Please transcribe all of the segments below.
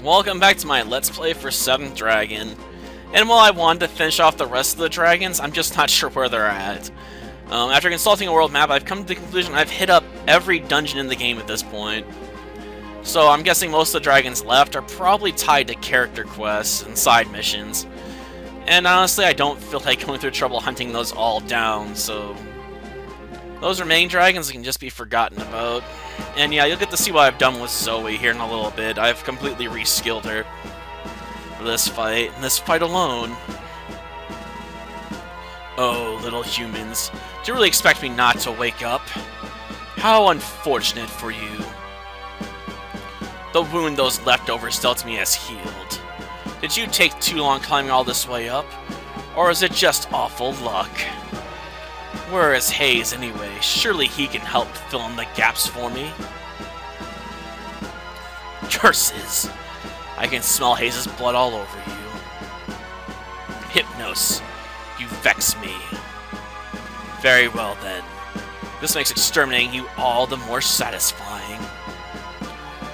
Welcome back to my Let's Play for 7th Dragon. And while I wanted to finish off the rest of the dragons, I'm just not sure where they're at. After consulting a world map, I've come to the conclusion I've hit up every dungeon in the game at this point. So I'm guessing most of the dragons left are probably tied to character quests and side missions. And honestly, I don't feel like going through trouble hunting those all down, so those remaining dragons can just be forgotten about. And yeah, you'll get to see what I've done with Zoe here in a little bit. I've completely reskilled her for this fight, and this fight alone. Oh, little humans. Do you really expect me not to wake up? How unfortunate for you. The wound those leftovers dealt me has healed. Did you take too long climbing all this way up? Or is it just awful luck? Where is Hayes anyway? Surely he can help fill in the gaps for me. Curses! I can smell Hayes' blood all over you. Hypnos, you vex me. Very well then. This makes exterminating you all the more satisfying.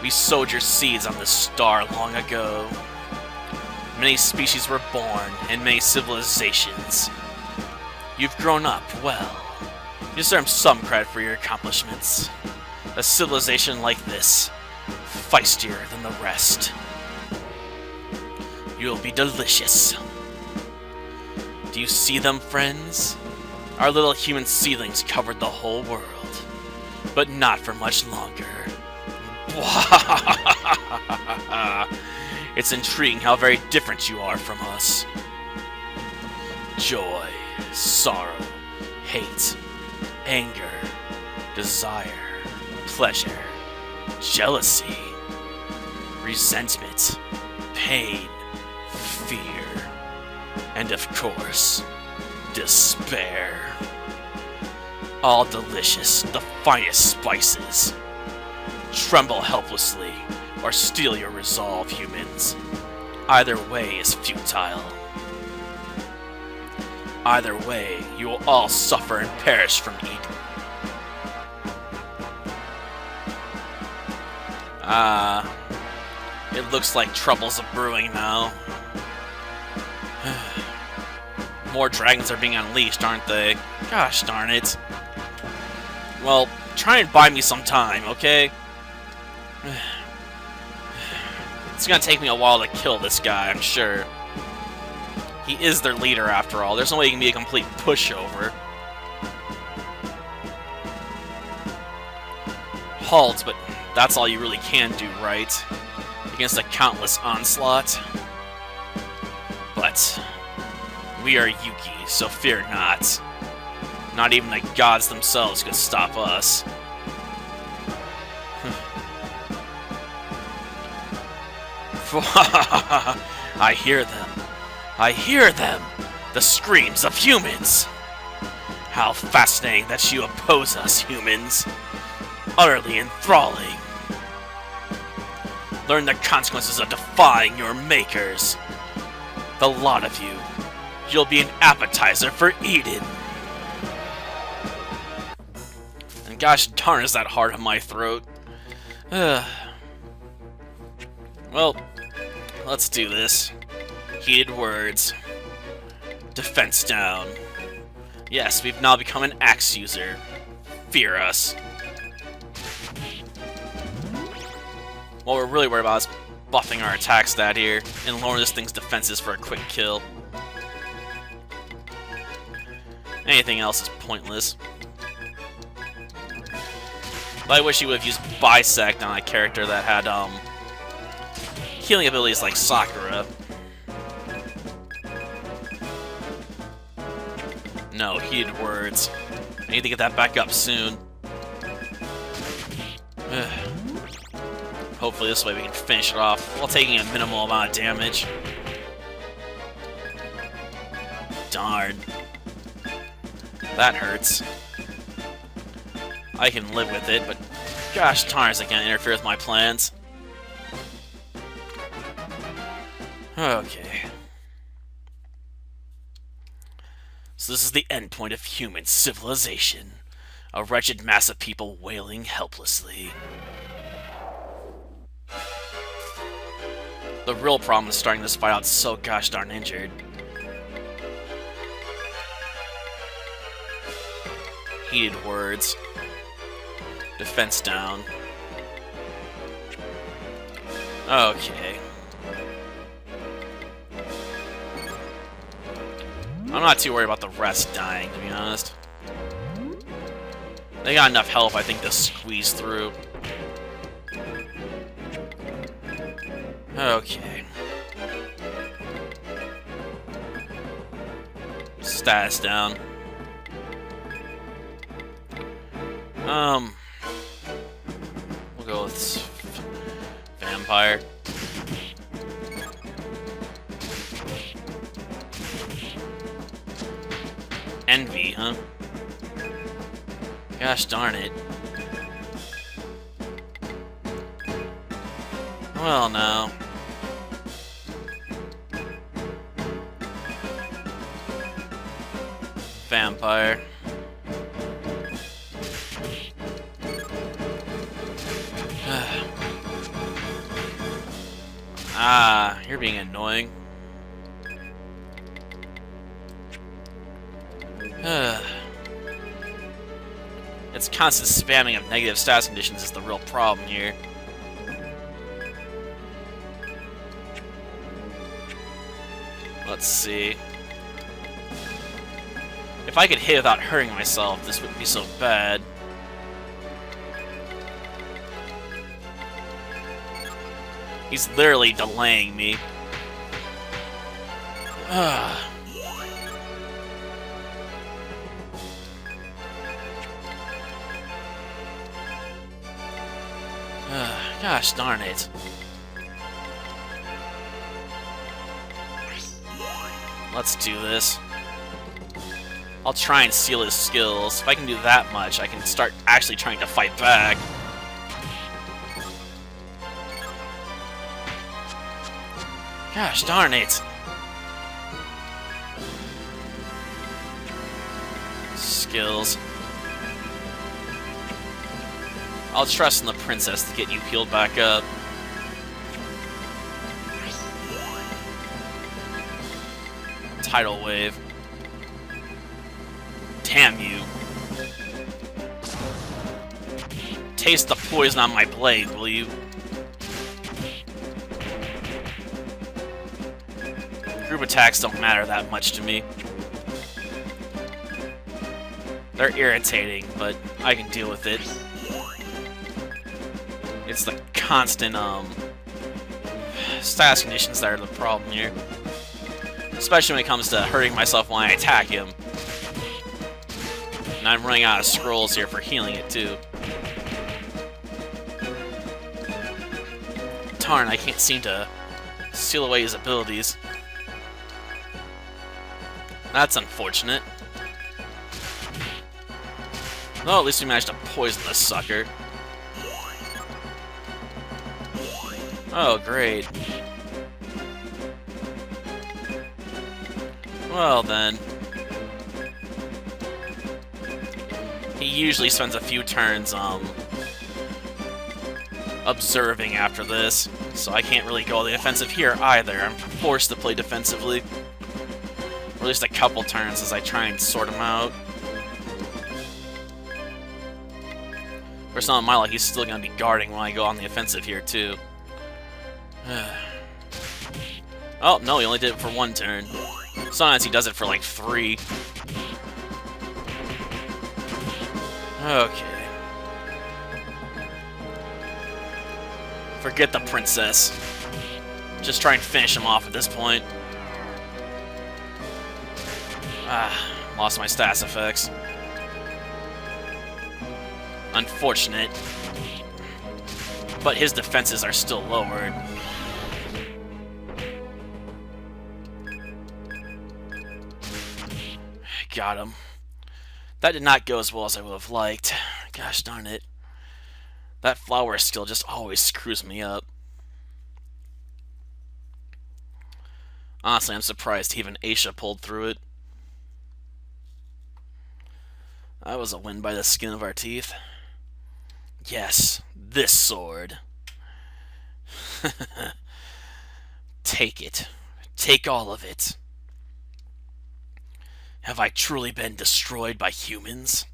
We sowed your seeds on this star long ago. Many species were born, and many civilizations. You've grown up well. You deserve some credit for your accomplishments. A civilization like this, feistier than the rest. You'll be delicious. Do you see them, friends? Our little human seedlings covered the whole world, but not for much longer. It's intriguing how very different you are from us. Joy, sorrow, hate, anger, desire, pleasure, jealousy, resentment, pain, fear, and of course, despair. All delicious, the finest spices. Tremble helplessly, or steel your resolve, humans. Either way is futile. Either way, you will all suffer and perish from Eden. It looks like troubles are brewing now. More dragons are being unleashed, aren't they? Gosh darn it. Well, try and buy me some time, okay? It's gonna take me a while to kill this guy, I'm sure. He is their leader, after all. There's no way he can be a complete pushover. Halt, but that's all you really can do, right? Against a countless onslaught. But we are Yuki, so fear not. Not even the gods themselves could stop us. I hear them. I hear them! The screams of humans! How fascinating that you oppose us, humans! Utterly enthralling! Learn the consequences of defying your makers! The lot of you. You'll be an appetizer for Eden! And gosh darn is that hard on my throat. Well, let's do this. Heated words. Defense down. Yes, we've now become an axe user. Fear us. What we're really worried about is buffing our attack stat here and lowering this thing's defenses for a quick kill. Anything else is pointless. But I wish you would have used Bisect on a character that had healing abilities like Sakura. No, heated words. I need to get that back up soon. Hopefully this way we can finish it off while taking a minimal amount of damage. Darn. That hurts. I can live with it, but gosh darn is it gonna interfere with my plans. Okay. So this is the endpoint of human civilization. A wretched mass of people wailing helplessly. The real problem is starting this fight out so gosh darn injured. Heated words. Defense down. Okay. I'm not too worried about the rest dying, to be honest. They got enough health, I think, to squeeze through. Okay. Status down. We'll go with vampire. Envy, huh? Gosh darn it. Well, no. Vampire. Ah, you're being annoying. It's constant spamming of negative status conditions is the real problem here. Let's see. If I could hit without hurting myself, this wouldn't be so bad. He's literally delaying me. Gosh darn it. Let's do this. I'll try and steal his skills. If I can do that much, I can start actually trying to fight back. Gosh darn it. Skills. I'll trust in the princess to get you healed back up. Tidal wave. Damn you. Taste the poison on my blade, will you? Group attacks don't matter that much to me. They're irritating, but I can deal with it. It's the constant, status conditions that are the problem here. Especially when it comes to hurting myself when I attack him. And I'm running out of scrolls here for healing it, too. Darn, I can't seem to steal away his abilities. That's unfortunate. Well, at least we managed to poison this sucker. Oh, great. Well, then. He usually spends a few turns, observing after this, so I can't really go on the offensive here either. I'm forced to play defensively. Or at least a couple turns as I try and sort him out. For some of my luck, he's still going to be guarding when I go on the offensive here, too. Oh, no, he only did it for one turn. Sometimes he does it for like 3. Okay. Forget the princess. Just try and finish him off at this point. Ah, lost my status effects. Unfortunate. But his defenses are still lowered. Got him. That did not go as well as I would have liked. Gosh darn it. That flower skill just always screws me up. Honestly, I'm surprised even Aisha pulled through it. That was a win by the skin of our teeth. Yes, this sword. Take it. Take all of it. Have I truly been destroyed by humans?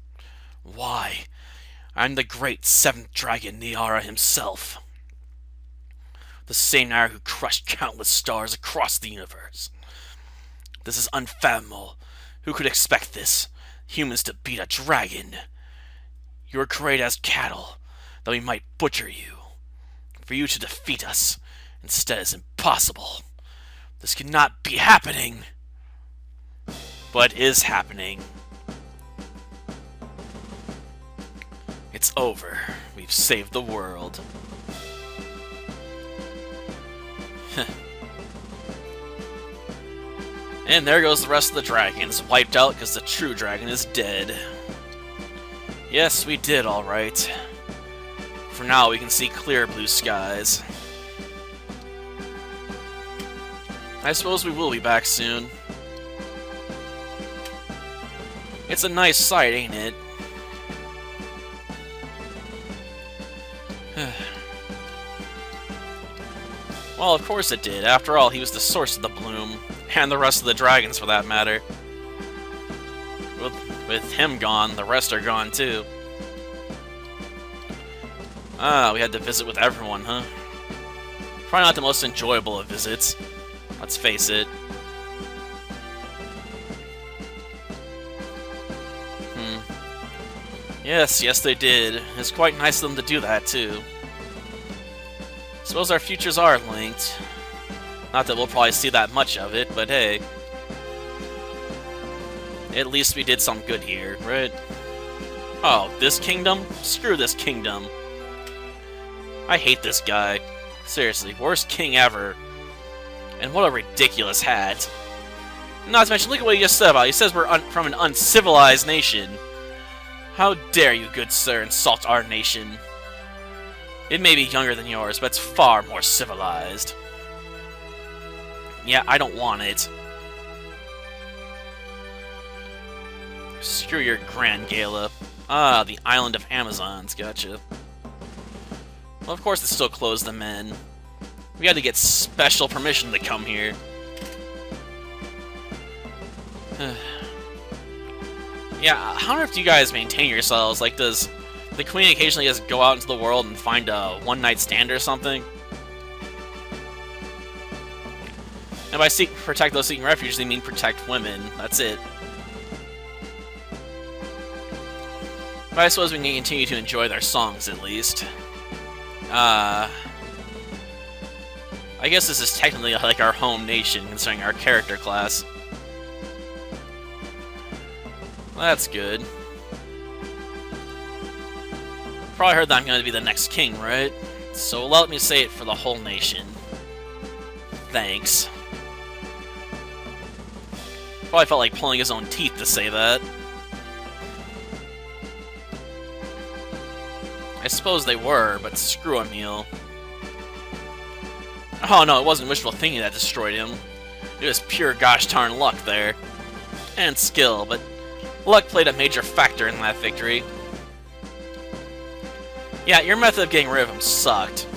Why, I'm the great seventh dragon Niara himself. The same Niara who crushed countless stars across the universe. This is unfathomable. Who could expect this? Humans to beat a dragon. You were created as cattle, that we might butcher you. For you to defeat us, instead, is impossible. This cannot be happening. But it is happening. It's over. We've saved the world. And there goes the rest of the dragons, wiped out because the true dragon is dead. Yes, we did alright. For now, we can see clear blue skies. I suppose we will be back soon. It's a nice sight, ain't it? Well, of course it did. After all, he was the source of the bloom. And the rest of the dragons, for that matter. With him gone, the rest are gone, too. Ah, we had to visit with everyone, huh? Probably not the most enjoyable of visits. Let's face it. Yes, they did. It's quite nice of them to do that, too. Suppose our futures are linked. Not that we'll probably see that much of it, but hey. At least we did some good here, right? Oh, this kingdom? Screw this kingdom. I hate this guy. Seriously, worst king ever. And what a ridiculous hat. Not to mention, look at what he just said about it. He says we're from an uncivilized nation. How dare you, good sir, insult our nation? It may be younger than yours, but it's far more civilized. Yeah, I don't want it. Screw your grand gala. Ah, the island of Amazons, gotcha. Well, of course it's still closed to men. We had to get special permission to come here. Yeah, I wonder if you guys maintain yourselves. Like, does the queen occasionally just go out into the world and find a one-night stand or something? And by protect those seeking refuge, they mean protect women. That's it. But I suppose we can continue to enjoy their songs, at least. I guess this is technically like our home nation, considering our character class. Well, that's good. Probably heard that I'm going to be the next king, right? So let me say it for the whole nation. Thanks. Probably felt like pulling his own teeth to say that. I suppose they were, but screw Emil. Oh no, it wasn't wishful thinking that destroyed him. It was pure gosh darn luck there. And skill, but luck played a major factor in that victory. Yeah, your method of getting rid of him sucked.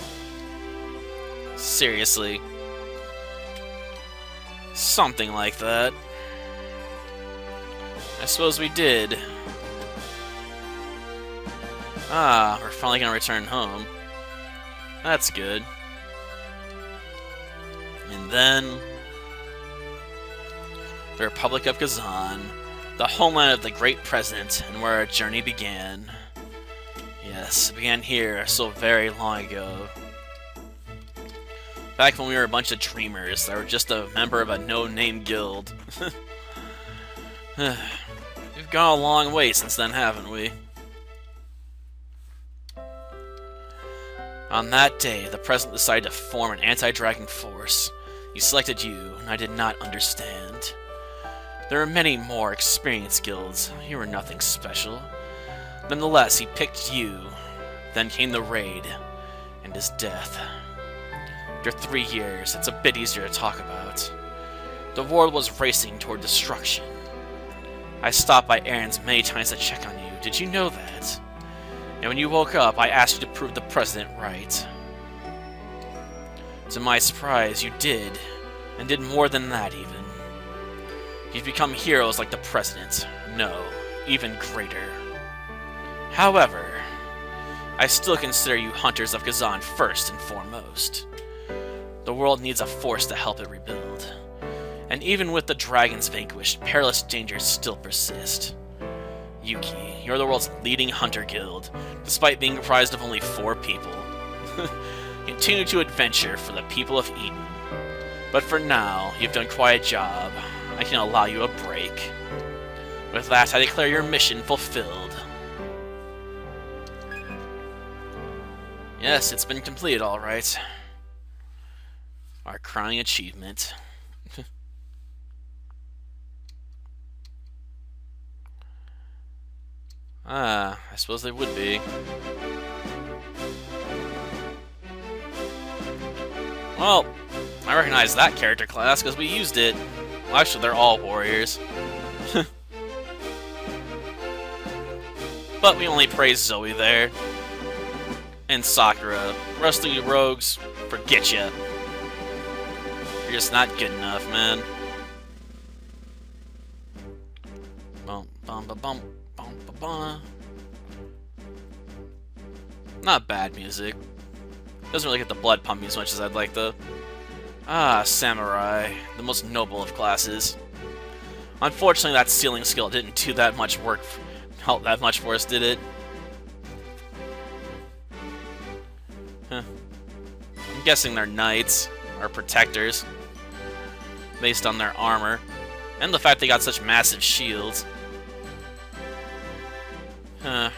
Seriously. Something like that. I suppose we did. Ah, we're finally gonna return home. That's good. And then the Republic of Kazan, the homeland of the great president, and where our journey began. Yes, it began here so very long ago. Back when we were a bunch of dreamers that were just a member of a no-name guild. We've gone a long way since then, haven't we? On that day, the President decided to form an anti-dragon force. He selected you, and I did not understand. There are many more experienced guilds. You were nothing special. Nonetheless, he picked you. Then came the raid, and his death. After 3 years, it's a bit easier to talk about. The world was racing toward destruction. I stopped by errands many times to check on you. Did you know that? And when you woke up, I asked you to prove the President right. To my surprise, you did. And did more than that, even. You've become heroes like the President. No, even greater. However, I still consider you hunters of Kazan first and foremost. The world needs a force to help it rebuild. And even with the dragons vanquished, perilous dangers still persist. Yuki, you're the world's leading hunter guild, despite being comprised of only 4 people. Continue to adventure for the people of Eden. But for now, you've done quite a job. I can allow you a break. With that, I declare your mission fulfilled. Yes, it's been completed, alright. Our crowning achievement. I suppose they would be. Well, I recognize that character class because we used it. Well, actually, they're all warriors. But we only praised Zoe there. And Sakura. The rest of you rogues, forget ya. You're just not good enough, man. Bum, bum, bum, bum, bum, bum, bum. Not bad music. Doesn't really get the blood pumping as much as I'd like, though. Ah, Samurai. The most noble of classes. Unfortunately, that sealing skill didn't do that much work, help that much for us, did it? Huh. I'm guessing they're knights, or protectors, based on their armor, and the fact they got such massive shields. Huh.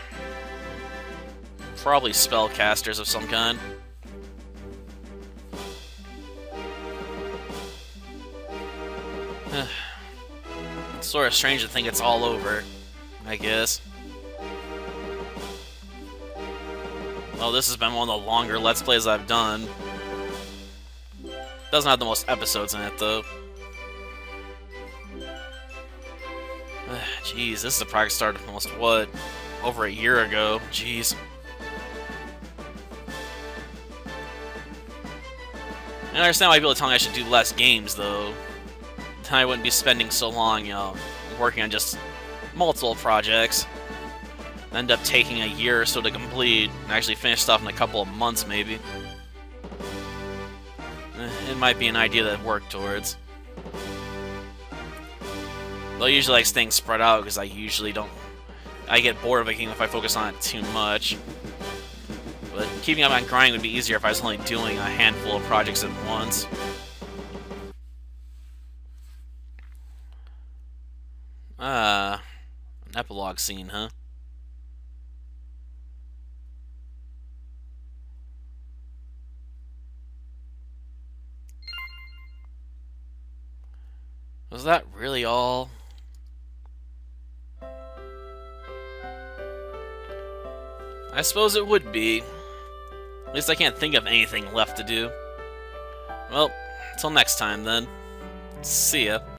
Probably spellcasters of some kind. It's sort of strange to think it's all over, I guess. Well, this has been one of the longer Let's Plays I've done. Doesn't have the most episodes in it, though. Jeez, this is a project started almost, what, over a year ago? Jeez. I understand why people are telling me I should do less games, though. Then I wouldn't be spending so long, you know, working on just multiple projects. End up taking a year or so to complete, and actually finish stuff in a couple of months, maybe. It might be an idea to work towards. Though I usually like staying spread out, because I usually don't... I get bored of a game if I focus on it too much. But keeping up on grinding would be easier if I was only doing a handful of projects at once. An epilogue scene, huh? Was that really all? I suppose it would be. At least I can't think of anything left to do. Well, until next time then. See ya.